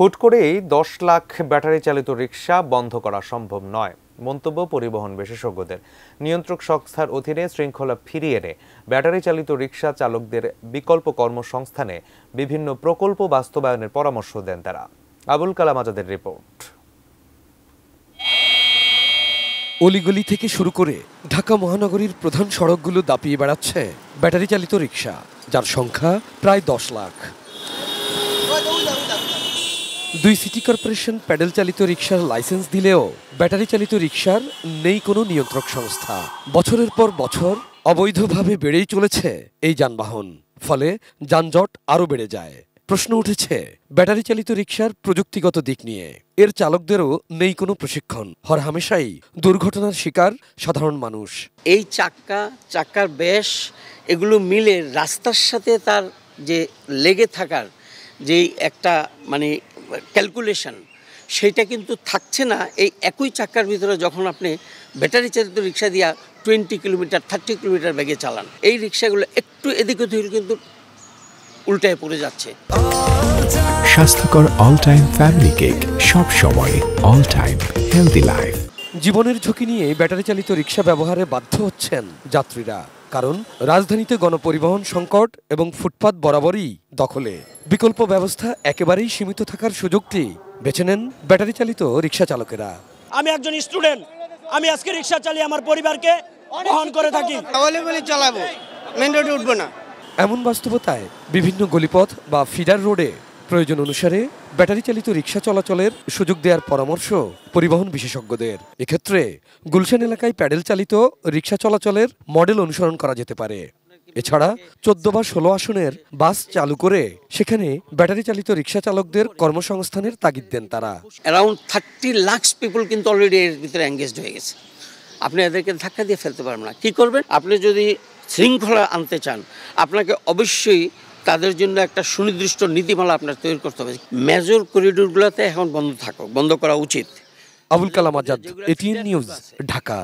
হুট করেই ১০ লাখ ব্যাটারি চালিত রিকশা বন্ধ করা সম্ভব নয়, মন্তব্য পরিবহন বিশেষজ্ঞদের। নিয়ন্ত্রক সংস্থার অধীনে শৃঙ্খলা ফিরিয়ে এনে ব্যাটারি চালিত রিকশা চালকদের বিকল্প কর্মসংস্থানে বিভিন্ন প্রকল্প বাস্তবায়নের পরামর্শ দেন তারা। আবুল কালাম আজাদের রিপোর্ট। অলিগলি থেকে শুরু করে ঢাকা মহানগরীর প্রধান সড়কগুলো দাপিয়ে বেড়াচ্ছে ব্যাটারি চালিত রিকশা, যার সংখ্যা প্রায় ১০ লাখ। ২ সিটি কর্পোরেশন প্যাডেল চালিত রিকশার লাইসেন্স দিলেও ব্যাটারি চালিত রিকশার নেই কোনো নিয়ন্ত্রক সংস্থা। বছরের পর বছর অবৈধভাবে বেড়েই চলেছে এই যানবাহন, ফলে যানজট আরও বেড়ে যায়। প্রশ্ন উঠেছে ব্যাটারি চালিত রিকশার প্রযুক্তিগত দিক নিয়ে। এর চালকদেরও নেই কোনো প্রশিক্ষণ, হরহামেশাই দুর্ঘটনার শিকার সাধারণ মানুষ। এই চাক্কার ব্যাস এগুলো মিলে রাস্তার সাথে তার যে লেগে থাকার যে একটা ক্যালকুলেশন, সেটা কিন্তু থাকছে না। এই একই চাক্কার ভিতরে যখন আপনি ব্যাটারি চালিত রিকশা দিয়া 20 কিলোমিটার 30 কিলোমিটার বেগে চালান, এই রিকশাগুলো একটু এদিক ওদিক কিন্তু উল্টায় পড়ে যাচ্ছে। স্বাস্থ্যকর অল টাইম ফ্যামিলি কেক, সব সময় অল টাইম হেলদি লাইফ। জীবনের ঝুঁকি নিয়ে ব্যাটারি চালিত রিকশা ব্যবহারে বাধ্য হচ্ছেন যাত্রীরা, কারণ রাজধানীতে গণপরিবহন সংকট এবং ফুটপাত বরাবরই দখলে। বিকল্প ব্যবস্থা একেবারেই সীমিত থাকার সুযোগটি বেছে নেন ব্যাটারি চালিত রিকশা চালকেরা। আমি একজন স্টুডেন্ট, আমি আজকে রিকশা চালিয়ে আমার পরিবারকে বহন করে থাকি। চালাবো, মেইন রোডে উঠবো না। এমন বাস্তবতায় বিভিন্ন গলিপথ বা ফিডার রোডে প্রয়োজন অনুসারে ব্যাটারি চালিত রিকশা চলাচলের সুযোগ দেওয়ার পরামর্শ পরিবহন বিশেষজ্ঞদের। এক্ষেত্রে গুলশান এলাকায় প্যাডেল চালিত রিকশা চলাচলের মডেল অনুসরণ করা যেতে পারে। এছাড়া 14 বা 16 আসনের বাস চালু করে সেখানে ব্যাটারি চালিত রিকশা চালকদের কর্মসংস্থানের তাগিদ দেন তারা। অ্যারাউন্ড 30 লাখ পিপল কিন্তু অলরেডি এর ভিতরে এঙ্গেজড হয়ে গেছে। আপনি এদেরকে ধাক্কা দিয়ে ফেলতে পারবেন না। কি করবেন? আপনি যদি শৃঙ্খলা আনতে চান, আপনাকে অবশ্যই তাদের জন্য একটা সুনির্দিষ্ট নীতিমালা আপনার তৈরি করতে হবে। মেজর করিডোরগুলোতে এখন বন্ধ করা উচিত। Abul Kalam Azad, ATN news, Dhaka.